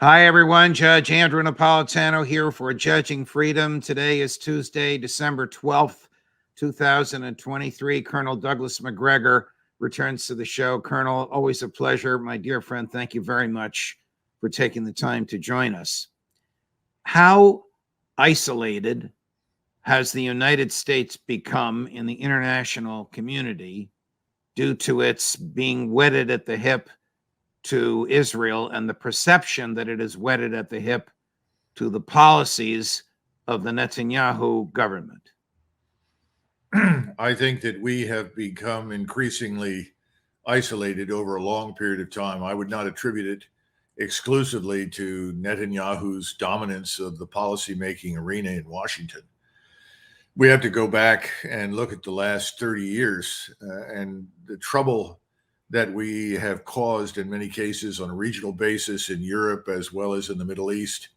Hi, everyone. Judge Andrew Napolitano here for Judging Freedom. Today is Tuesday, December 12th, 2023. Colonel Douglas Macgregor returns to the show. Colonel, always a pleasure. My dear friend, thank you very much for taking the time to join us. How isolated has the United States become in the international community due to its being wedded at the hip to Israel and the perception that it is wedded at the hip to the policies of the Netanyahu government? I think that we have become increasingly isolated over a long period of time. I would not attribute it exclusively to Netanyahu's dominance of the policymaking arena in Washington. We have to go back and look at the last 30 years and the trouble that we have caused in many cases on a regional basis in Europe as well as in the Middle East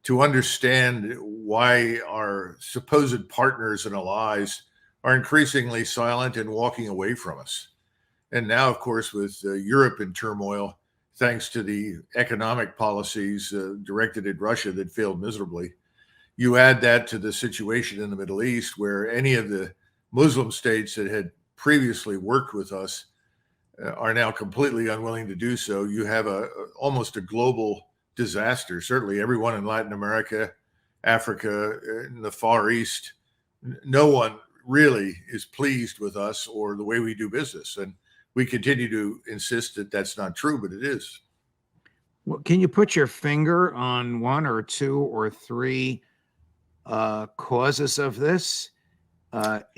to understand why our supposed partners and allies are increasingly silent and walking away from us. And now, of course, with Europe in turmoil, thanks to the economic policies directed at Russia that failed miserably, you add that to the situation in the Middle East where any of the Muslim states that had previously worked with us are now completely unwilling to do so. You have almost a global disaster. Certainly everyone in Latin America, Africa, in the Far East, no one really is pleased with us or the way we do business. And we continue to insist that that's not true, but it is. Well, can you put your finger on one or two or three causes of this?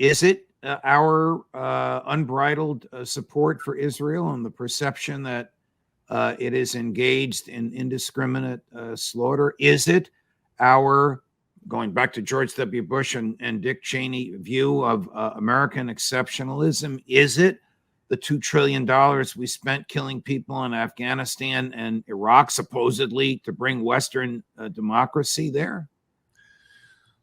Is it our unbridled support for Israel and the perception that it is engaged in indiscriminate slaughter? Is it our, going back to George W. Bush and Dick Cheney, view of American exceptionalism? Is it the $2 trillion we spent killing people in Afghanistan and Iraq, supposedly to bring Western democracy there?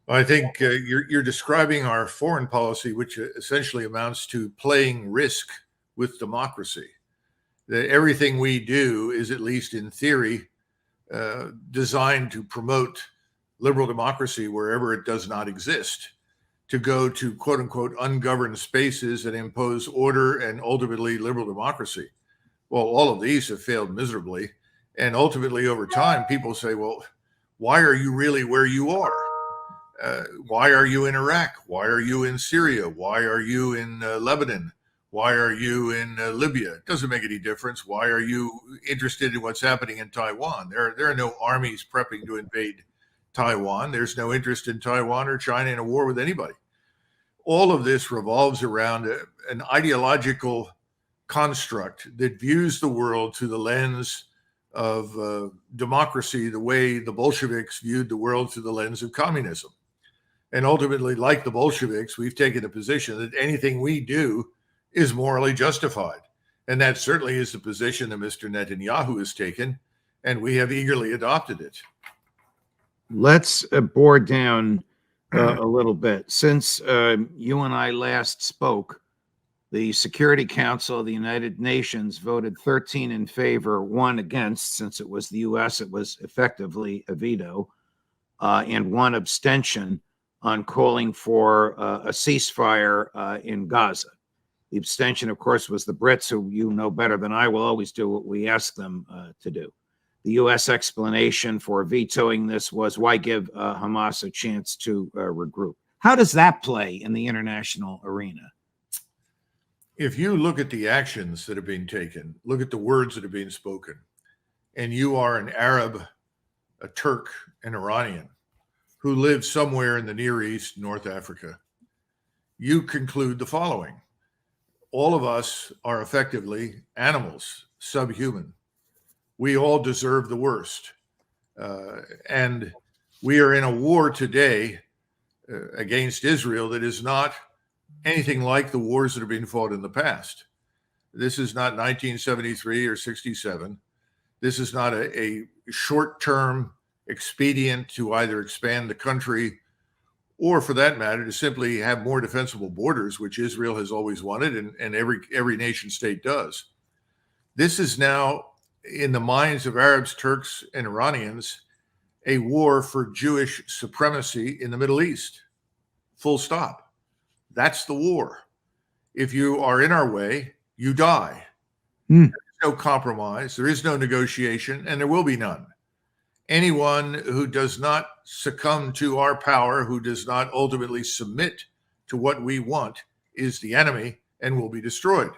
I think you're describing our foreign policy, which essentially amounts to playing risk with democracy. That everything we do is, at least in theory, designed to promote liberal democracy wherever it does not exist, to go to quote unquote ungoverned spaces and impose order and ultimately liberal democracy. Well, all of these have failed miserably. And ultimately over time, people say, well, why are you really where you are? Why are you in Iraq? Why are you in Syria? Why are you in Lebanon? Why are you in Libya? It doesn't make any difference. Why are you interested in what's happening in Taiwan? There are no armies prepping to invade Taiwan. There's no interest in Taiwan or China in a war with anybody. All of this revolves around an ideological construct that views the world through the lens of democracy, the way the Bolsheviks viewed the world through the lens of communism. And ultimately, like the Bolsheviks, we've taken a position that anything we do is morally justified. And that certainly is the position that Mr. Netanyahu has taken, and we have eagerly adopted it. Let's bore down a little bit. Since you and I last spoke, the Security Council of the United Nations voted 13 in favor, 1 against. Since it was the U.S., it was effectively a veto, and 1 abstention on calling for a ceasefire in Gaza. The abstention, of course, was the Brits, who you know better than I will always do what we ask them to do. The U.S. explanation for vetoing this was, why give Hamas a chance to regroup? How does that play in the international arena? If you look at the actions that are being taken, look at the words that are being spoken, and you are an Arab, a Turk, an Iranian, who live somewhere in the Near East, North Africa, you conclude the following. All of us are effectively animals, subhuman. We all deserve the worst. And we are in a war today against Israel that is not anything like the wars that have been fought in the past. This is not 1973 or 67. This is not a short-term expedient to either expand the country or, for that matter, to simply have more defensible borders, which Israel has always wanted and every nation state does. This is now in the minds of Arabs, Turks, and Iranians, a war for Jewish supremacy in the Middle East. Full stop. That's the war. If you are in our way, you die. Hmm. There's no compromise, there is no negotiation, and there will be none. Anyone who does not succumb to our power, who does not ultimately submit to what we want, is the enemy and will be destroyed.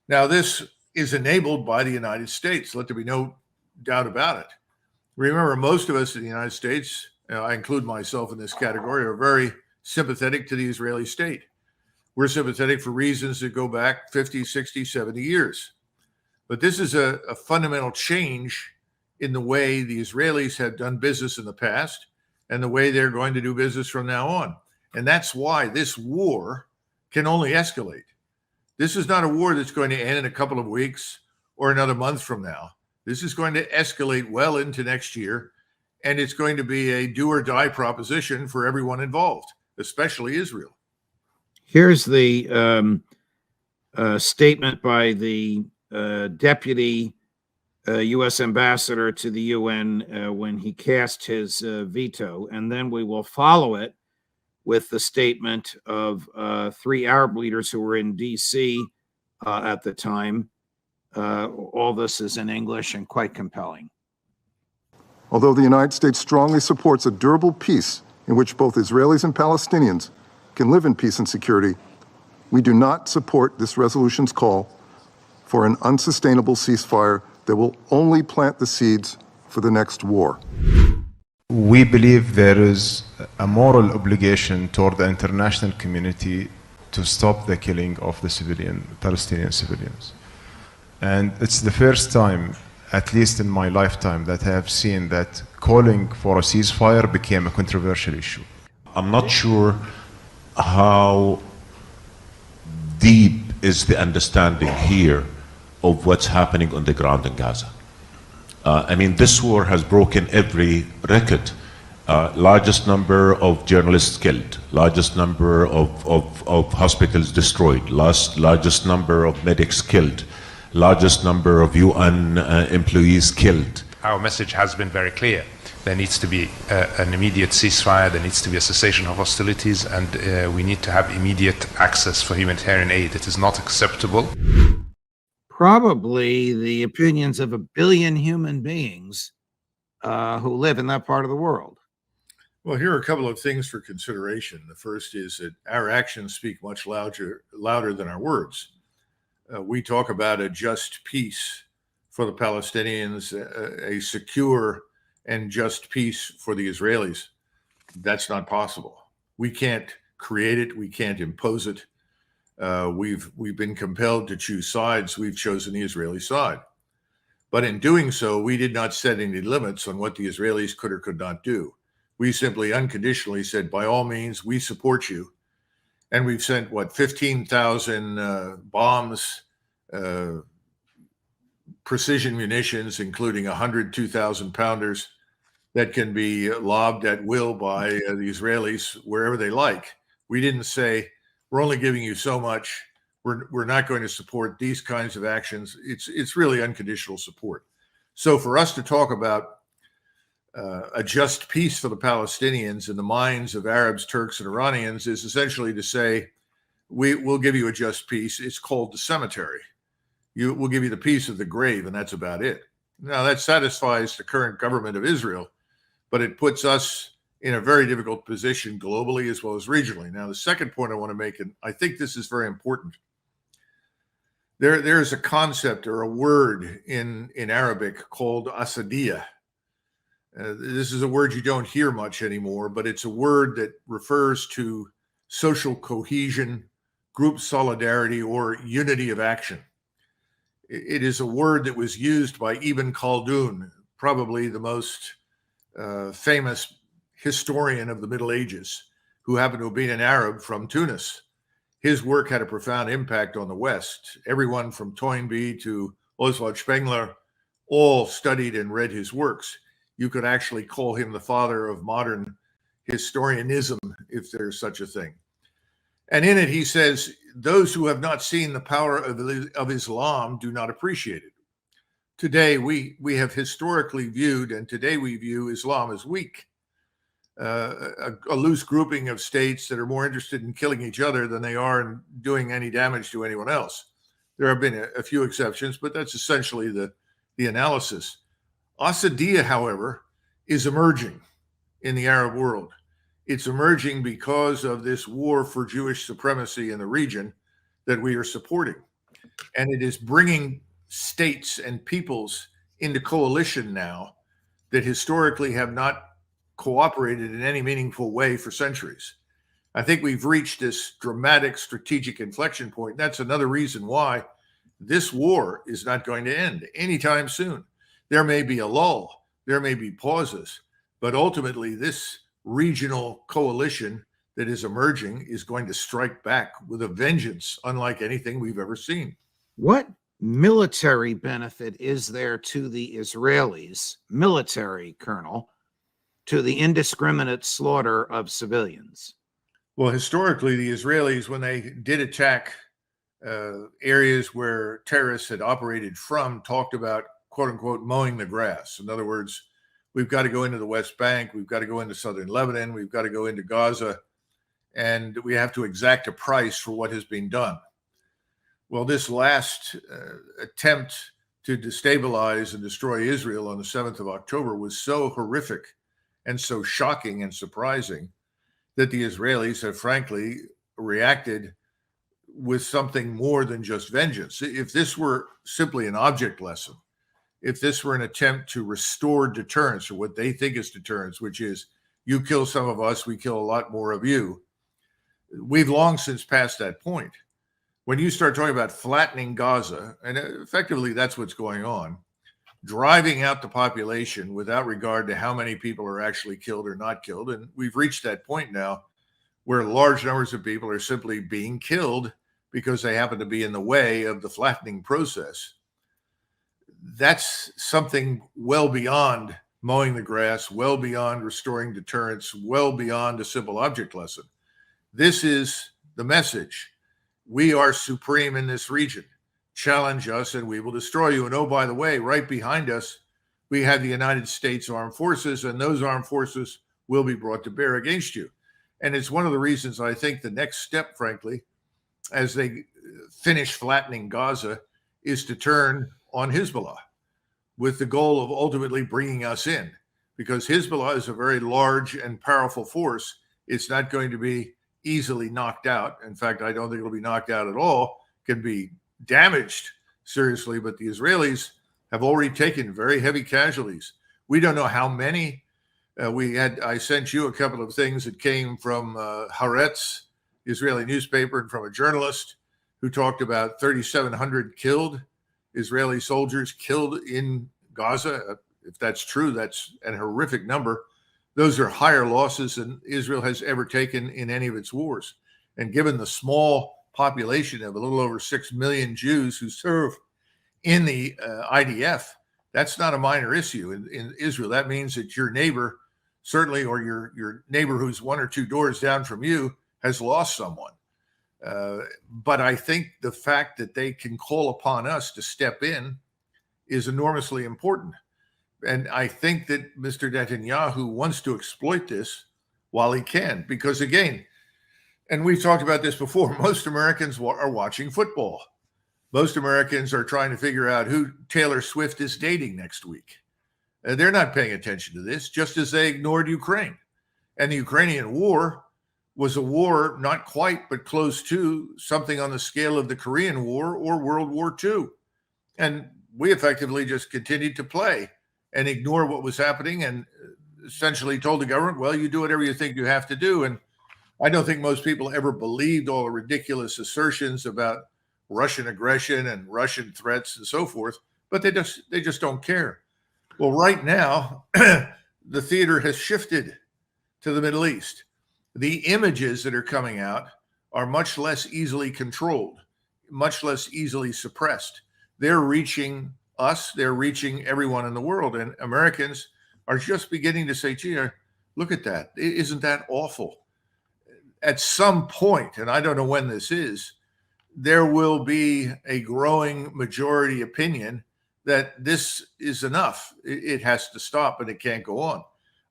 Now, this is enabled by the United States. Let there be no doubt about it. Remember, most of us in the United States, I include myself in this category, are very sympathetic to the Israeli state. We're sympathetic for reasons that go back 50, 60, 70 years. But this is a fundamental change in the way the Israelis have done business in the past and the way they're going to do business from now on. And that's why this war can only escalate. This is not a war that's going to end in a couple of weeks or another month from now. This is going to escalate well into next year, and it's going to be a do or die proposition for everyone involved, especially Israel. Here's the statement by the deputy U.S. ambassador to the UN when he cast his veto, and then we will follow it with the statement of three Arab leaders who were in D.C. At the time. All this is in English and quite compelling. Although the United States strongly supports a durable peace in which both Israelis and Palestinians can live in peace and security, we do not support this resolution's call for an unsustainable ceasefire that will only plant the seeds for the next war. We believe there is a moral obligation toward the international community to stop the killing of the Palestinian civilians. And it's the first time, at least in my lifetime, that I have seen that calling for a ceasefire became a controversial issue. I'm not sure how deep is the understanding here of what's happening on the ground in Gaza. I mean, this war has broken every record. Largest number of journalists killed, largest number of hospitals destroyed, largest number of medics killed, largest number of UN employees killed. Our message has been very clear. There needs to be an immediate ceasefire, there needs to be a cessation of hostilities, and we need to have immediate access for humanitarian aid. It is not acceptable. Probably the opinions of 1 billion human beings who live in that part of the world. Well, here are a couple of things for consideration. The first is that our actions speak much louder than our words. We talk about a just peace for the Palestinians, a secure and just peace for the Israelis. That's not possible. We can't create it. We can't impose it. We've been compelled to choose sides. We've chosen the Israeli side. But in doing so, we did not set any limits on what the Israelis could or could not do. We simply unconditionally said, by all means, we support you. And we've sent, 15,000 bombs, precision munitions, including 100 2,000-pounders that can be lobbed at will by the Israelis wherever they like. We didn't say, we're only giving you so much. We're not going to support these kinds of actions. It's really unconditional support. So for us to talk about a just peace for the Palestinians in the minds of Arabs, Turks, and Iranians is essentially to say, we'll give you a just peace. It's called the cemetery. We'll give you the peace of the grave, and that's about it. Now, that satisfies the current government of Israel, but it puts us in a very difficult position globally as well as regionally. Now, the second point I want to make, and I think this is very important, there's a concept or a word in Arabic called asadiyah. This is a word you don't hear much anymore, but it's a word that refers to social cohesion, group solidarity, or unity of action. It is a word that was used by Ibn Khaldun, probably the most famous historian of the Middle Ages, who happened to have been an Arab from Tunis. His work had a profound impact on the West. Everyone from Toynbee to Oswald Spengler all studied and read his works. You could actually call him the father of modern historianism, if there's such a thing. And in it, he says, those who have not seen the power of Islam do not appreciate it. today we have historically viewed, and today we view Islam as weak, a loose grouping of states that are more interested in killing each other than they are in doing any damage to anyone else. There have been a few exceptions, but that's essentially the analysis. Assadiyya, however, is emerging in the Arab world. It's emerging because of this war for Jewish supremacy in the region that we are supporting. And it is bringing states and peoples into coalition now that historically have not cooperated in any meaningful way for centuries. I think we've reached this dramatic strategic inflection point. That's another reason why this war is not going to end anytime soon. There may be a lull, there may be pauses, but ultimately this regional coalition that is emerging is going to strike back with a vengeance unlike anything we've ever seen. What military benefit is there to the Israelis, military, Colonel, to the indiscriminate slaughter of civilians? Well, historically, the Israelis, when they did attack areas where terrorists had operated from, talked about, quote unquote, mowing the grass. In other words, we've got to go into the West Bank, we've got to go into southern Lebanon, we've got to go into Gaza, and we have to exact a price for what has been done. Well, this last attempt to destabilize and destroy Israel on the 7th of October was so horrific and so shocking and surprising that the Israelis have frankly reacted with something more than just vengeance. If this were simply an object lesson, if this were an attempt to restore deterrence, or what they think is deterrence, which is you kill some of us, we kill a lot more of you, we've long since passed that point. When you start talking about flattening Gaza, and effectively that's what's going on, driving out the population without regard to how many people are actually killed or not killed, and we've reached that point now where large numbers of people are simply being killed because they happen to be in the way of the flattening process. That's something well beyond mowing the grass, well beyond restoring deterrence, well beyond a simple object lesson. This is the message. We are supreme in this region. Challenge us and we will destroy you. And oh, by the way, right behind us, we have the United States Armed Forces, and those armed forces will be brought to bear against you. And it's one of the reasons I think the next step, frankly, as they finish flattening Gaza, is to turn on Hezbollah with the goal of ultimately bringing us in, because Hezbollah is a very large and powerful force. It's not going to be easily knocked out. In fact, I don't think it'll be knocked out at all. It can be damaged seriously, but the Israelis have already taken very heavy casualties. We don't know how many. I sent you a couple of things that came from Haaretz, Israeli newspaper, and from a journalist who talked about 3,700 killed, Israeli soldiers killed in Gaza. If that's true, that's a horrific number. Those are higher losses than Israel has ever taken in any of its wars. And given the small population of a little over 6 million Jews who serve in the IDF, that's not a minor issue in Israel. That means that your neighbor, certainly, or your neighbor who's one or two doors down from you, has lost someone. But I think the fact that they can call upon us to step in is enormously important. And I think that Mr. Netanyahu wants to exploit this while he can, because again, and we've talked about this before, most Americans are watching football. Most Americans are trying to figure out who Taylor Swift is dating next week. They're not paying attention to this, just as they ignored Ukraine. And the Ukrainian war was a war not quite, but close to something on the scale of the Korean War or World War II. And we effectively just continued to play and ignore what was happening and essentially told the government, well, you do whatever you think you have to do. And I don't think most people ever believed all the ridiculous assertions about Russian aggression and Russian threats and so forth, but they just don't care. Well, right now, the theater has shifted to the Middle East. The images that are coming out are much less easily controlled, much less easily suppressed. They're reaching us, they're reaching everyone in the world, and Americans are just beginning to say, gee, look at that. Isn't that awful? At some point, and I don't know when this is, there will be a growing majority opinion that this is enough. It has to stop and it can't go on.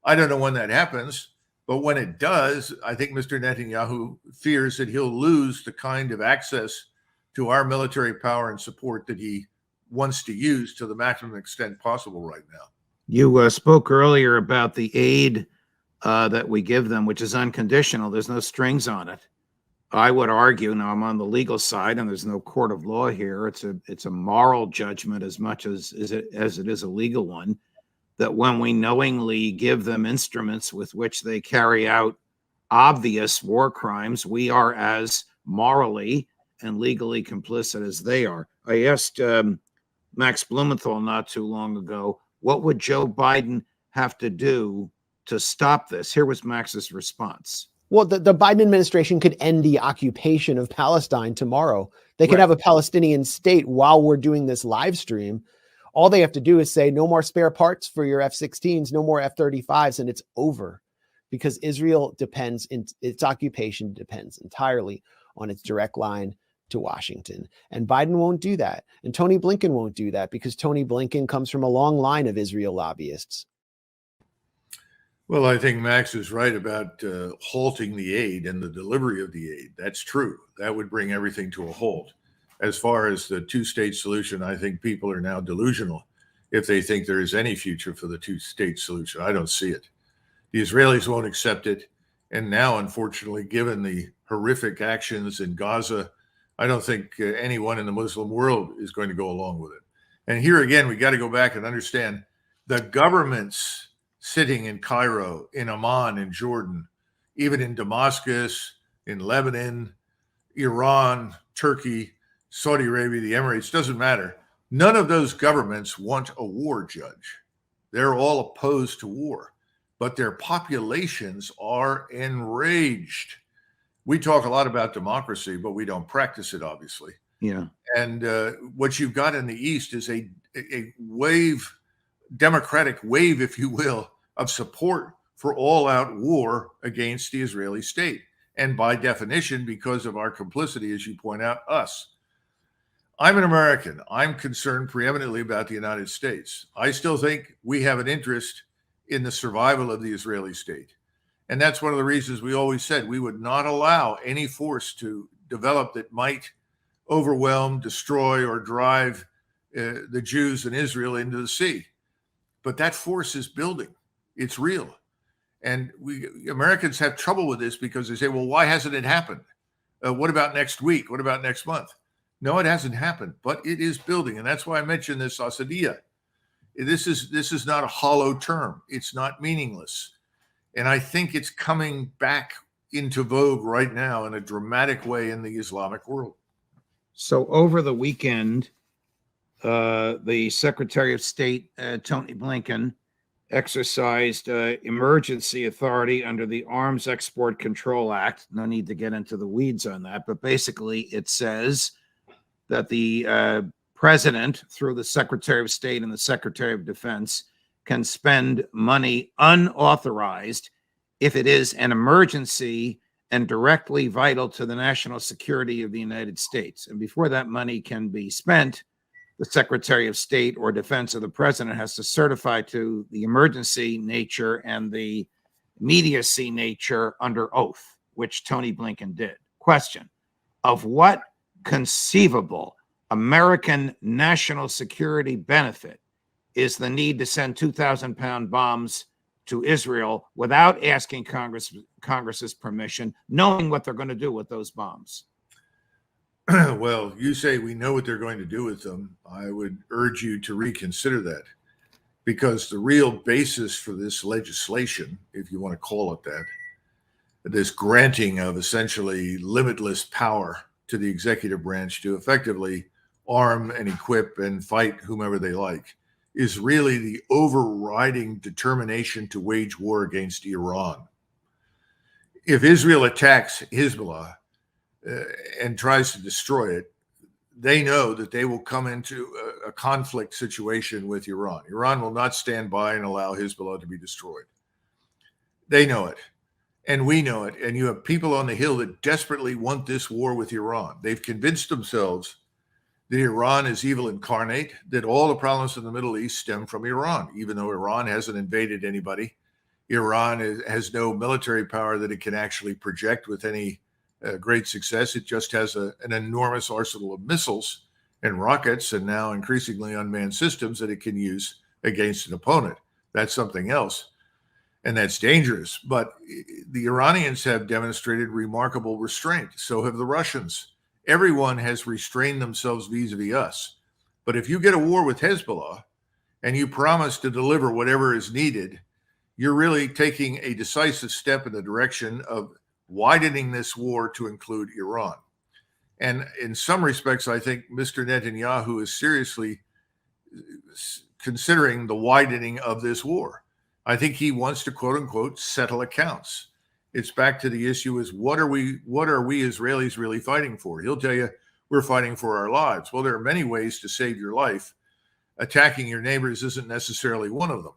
I don't know when that happens, but when it does, I think Mr. Netanyahu fears that he'll lose the kind of access to our military power and support that he wants to use to the maximum extent possible right now. You spoke earlier about the aid that we give them, which is unconditional. There's no strings on it. I would argue, now I'm on the legal side, and there's no court of law here. It's a moral judgment as much as it is a legal one, that when we knowingly give them instruments with which they carry out obvious war crimes, we are as morally and legally complicit as they are. I asked Max Blumenthal not too long ago, what would Joe Biden have to do to stop this? Here was Max's response. Well, the Biden administration could end the occupation of Palestine tomorrow. They could have a Palestinian state while we're doing this live stream. All they have to do is say no more spare parts for your F-16s, no more F-35s, and it's over. Because Israel its occupation depends entirely on its direct line to Washington. And Biden won't do that. And Tony Blinken won't do that because Tony Blinken comes from a long line of Israel lobbyists. Well, I think Max is right about halting the aid and the delivery of the aid. That's true. That would bring everything to a halt. As far as the two-state solution, I think people are now delusional if they think there is any future for the two-state solution. I don't see it. The Israelis won't accept it. And now, unfortunately, given the horrific actions in Gaza, I don't think anyone in the Muslim world is going to go along with it. And here again, we got to go back and understand the governments sitting in Cairo, in Amman, in Jordan, even in Damascus, in Lebanon, Iran, Turkey, Saudi Arabia, the Emirates, doesn't matter. None of those governments want a war, Judge. They're all opposed to war, but their populations are enraged. We talk a lot about democracy, but we don't practice it, obviously. Yeah. And what you've got in the East is a wave, democratic wave, if you will, of support for all-out war against the Israeli state. And by definition, because of our complicity, as you point out, us. I'm an American. I'm concerned preeminently about the United States. I still think we have an interest in the survival of the Israeli state. And that's one of the reasons we always said we would not allow any force to develop that might overwhelm, destroy, or drive the Jews in Israel into the sea. But that force is building. It's real. And we Americans have trouble with this because they say, well, why hasn't it happened? What about next week? What about next month? No, it hasn't happened, but it is building. And that's why I mentioned this Asadiyya. This is not a hollow term. It's not meaningless. And I think it's coming back into vogue right now in a dramatic way in the Islamic world. So over the weekend, the Secretary of State, Tony Blinken, exercised emergency authority under the Arms Export Control Act. No need to get into the weeds on that, but basically it says that the president, through the Secretary of State and the Secretary of Defense, can spend money unauthorized if it is an emergency and directly vital to the national security of the United States. And before that money can be spent, the Secretary of State or Defense of the President has to certify to the emergency nature and the immediacy nature under oath, which Tony Blinken did. Question: of what conceivable American national security benefit is the need to send 2,000-pound bombs to Israel without asking Congress's permission, knowing what they're going to do with those bombs? Well, you say we know what they're going to do with them. I would urge you to reconsider that, because the real basis for this legislation, if you want to call it that, this granting of essentially limitless power to the executive branch to effectively arm and equip and fight whomever they like, is really the overriding determination to wage war against Iran. If Israel attacks Hezbollah and tries to destroy it, they know that they will come into a conflict situation with Iran. Iran will not stand by and allow Hezbollah to be destroyed. They know it, and we know it. And you have people on the Hill that desperately want this war with Iran. They've convinced themselves that Iran is evil incarnate, that all the problems in the Middle East stem from Iran, even though Iran hasn't invaded anybody. Iran has no military power that it can actually project with any great success. It just has an enormous arsenal of missiles and rockets and now increasingly unmanned systems that it can use against an opponent. That's something else, and that's dangerous. But the Iranians have demonstrated remarkable restraint. So have the Russians. Everyone has restrained themselves vis-a-vis us. But if you get a war with Hezbollah and you promise to deliver whatever is needed, you're really taking a decisive step in the direction of widening this war to include Iran. And in some respects, I think Mr. Netanyahu is seriously considering the widening of this war. I think he wants to, quote unquote, settle accounts. It's back to the issue is what are we Israelis really fighting for? He'll tell you we're fighting for our lives. Well, there are many ways to save your life. Attacking your neighbors isn't necessarily one of them.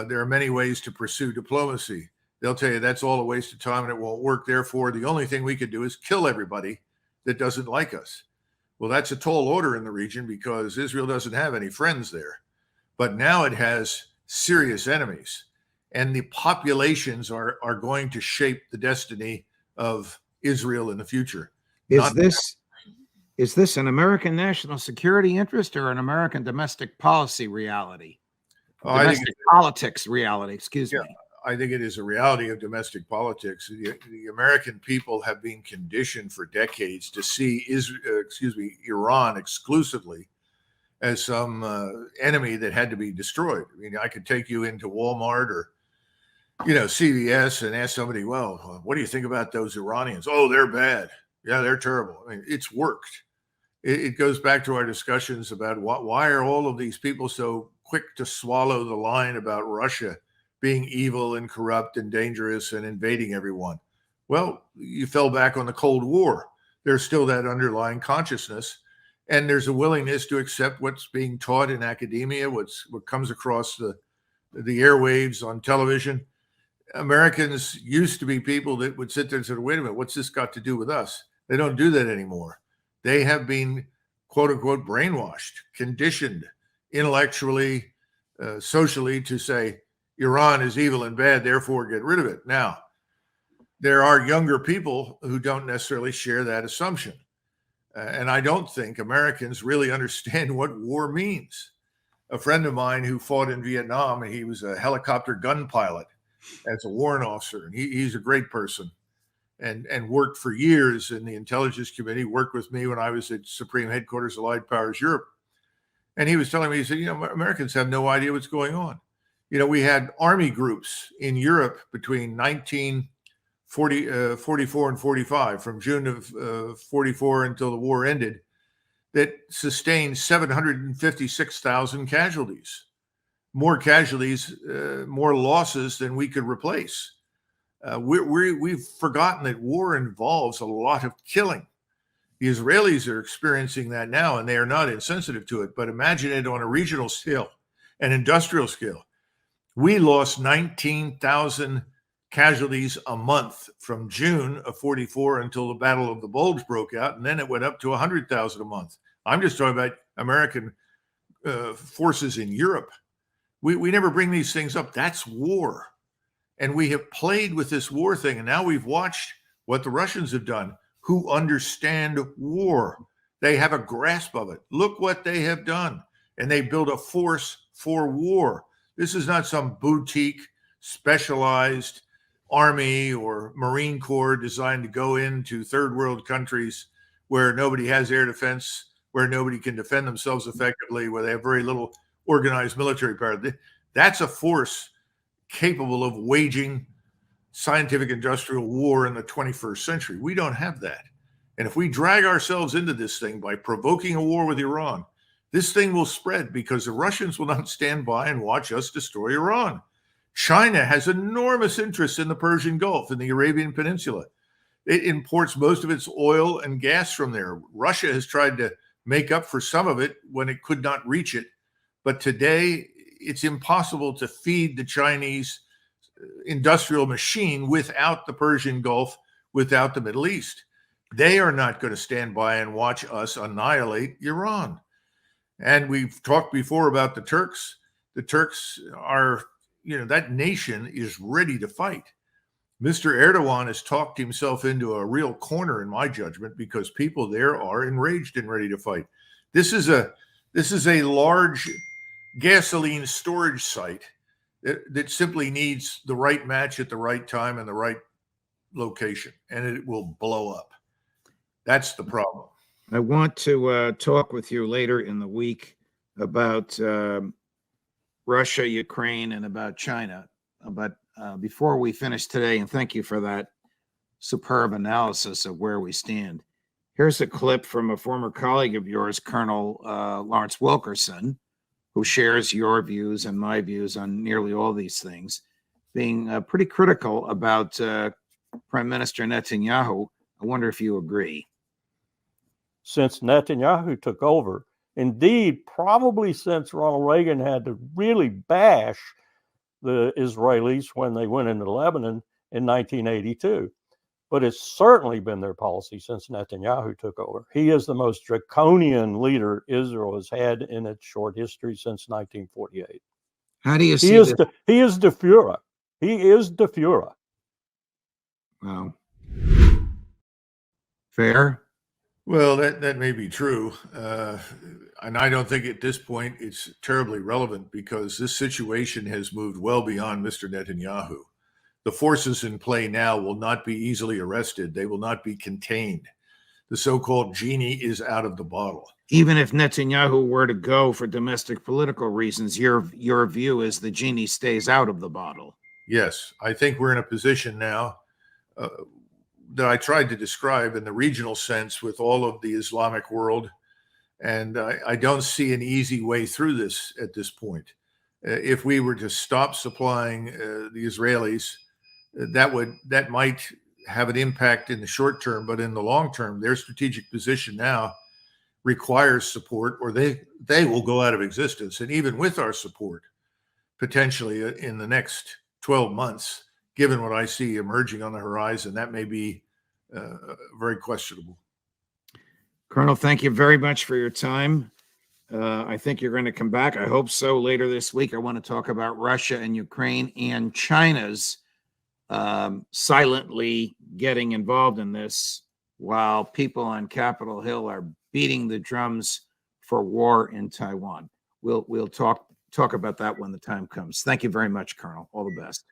There are many ways to pursue diplomacy. They'll tell you that's all a waste of time and it won't work. Therefore, the only thing we could do is kill everybody that doesn't like us. Well, that's a tall order in the region because Israel doesn't have any friends there. But now it has serious enemies. And the populations are going to shape the destiny of Israel in the future. Is this an American national security interest or an American domestic policy reality? Domestic politics reality, excuse me. I think it is a reality of domestic politics. The American people have been conditioned for decades to see Iran exclusively as some enemy that had to be destroyed. I mean, I could take you into Walmart or CVS and ask somebody, well, what do you think about those Iranians? Oh, they're bad. Yeah, they're terrible. I mean, it's worked. It goes back to our discussions about why are all of these people so quick to swallow the line about Russia being evil and corrupt and dangerous and invading everyone? Well, you fell back on the Cold War. There's still that underlying consciousness, and there's a willingness to accept what's being taught in academia, what comes across the airwaves on television. Americans used to be people that would sit there and say, wait a minute, what's this got to do with us? They don't do that anymore. They have been, quote unquote, brainwashed, conditioned intellectually, socially to say Iran is evil and bad, therefore get rid of it. Now, there are younger people who don't necessarily share that assumption. And I don't think Americans really understand what war means. A friend of mine who fought in Vietnam, he was a helicopter gun pilot as a warrant officer. And he's a great person and worked for years in the intelligence committee, worked with me when I was at Supreme Headquarters Allied Powers Europe. And he was telling me, he said, Americans have no idea what's going on. We had army groups in Europe between 1944 and 45, from June of 44 until the war ended, that sustained 756,000 casualties. More casualties, more losses than we could replace. We've forgotten that war involves a lot of killing. The Israelis are experiencing that now, and they are not insensitive to it. But imagine it on a regional scale, an industrial scale. We lost 19,000 casualties a month from June of 44 until the Battle of the Bulge broke out, and then it went up to 100,000 a month. I'm just talking about American forces in Europe. We never bring these things up. That's war. And we have played with this war thing, and now we've watched what the Russians have done, who understand war. They have a grasp of it. Look what they have done. And they build a force for war. This is not some boutique, specialized army or Marine Corps designed to go into third world countries where nobody has air defense, where nobody can defend themselves effectively, where they have very little organized military power. That's a force capable of waging scientific industrial war in the 21st century. We don't have that. And if we drag ourselves into this thing by provoking a war with Iran, this thing will spread because the Russians will not stand by and watch us destroy Iran. China has enormous interest in the Persian Gulf and the Arabian Peninsula. It imports most of its oil and gas from there. Russia has tried to make up for some of it when it could not reach it. But today, it's impossible to feed the Chinese industrial machine without the Persian Gulf, without the Middle East. They are not going to stand by and watch us annihilate Iran. And we've talked before about the Turks. The Turks are, that nation is ready to fight. Mr. Erdogan has talked himself into a real corner, in my judgment, because people there are enraged and ready to fight. This is a large gasoline storage site that simply needs the right match at the right time and the right location, and it will blow up. That's the problem. I want to talk with you later in the week about Russia, Ukraine, and about China. But before we finish today, and thank you for that superb analysis of where we stand, here's a clip from a former colleague of yours, Colonel Lawrence Wilkerson, who shares your views and my views on nearly all these things, being pretty critical about Prime Minister Netanyahu. I wonder if you agree. Since Netanyahu took over, indeed, probably since Ronald Reagan had to really bash the Israelis when they went into Lebanon in 1982. But it's certainly been their policy since Netanyahu took over. He is the most draconian leader Israel has had in its short history since 1948. How do you see this? He is de Fuhrer. He is de Fuhrer. Wow. Fair? Well, that may be true. And I don't think at this point it's terribly relevant, because this situation has moved well beyond Mr. Netanyahu. The forces in play now will not be easily arrested. They will not be contained. The so-called genie is out of the bottle. Even if Netanyahu were to go for domestic political reasons, your view is the genie stays out of the bottle. Yes, I think we're in a position now that I tried to describe in the regional sense with all of the Islamic world. And I don't see an easy way through this at this point. If we were to stop supplying the Israelis, that might have an impact in the short term, but in the long term, their strategic position now requires support, or they will go out of existence. And even with our support, potentially in the next 12 months, given what I see emerging on the horizon, that may be very questionable. Colonel, thank you very much for your time. I think you're going to come back. I hope so later this week. I want to talk about Russia and Ukraine and China's silently getting involved in this while people on Capitol Hill are beating the drums for war in Taiwan. We'll talk about that when the time comes. Thank you very much, Colonel. All the best.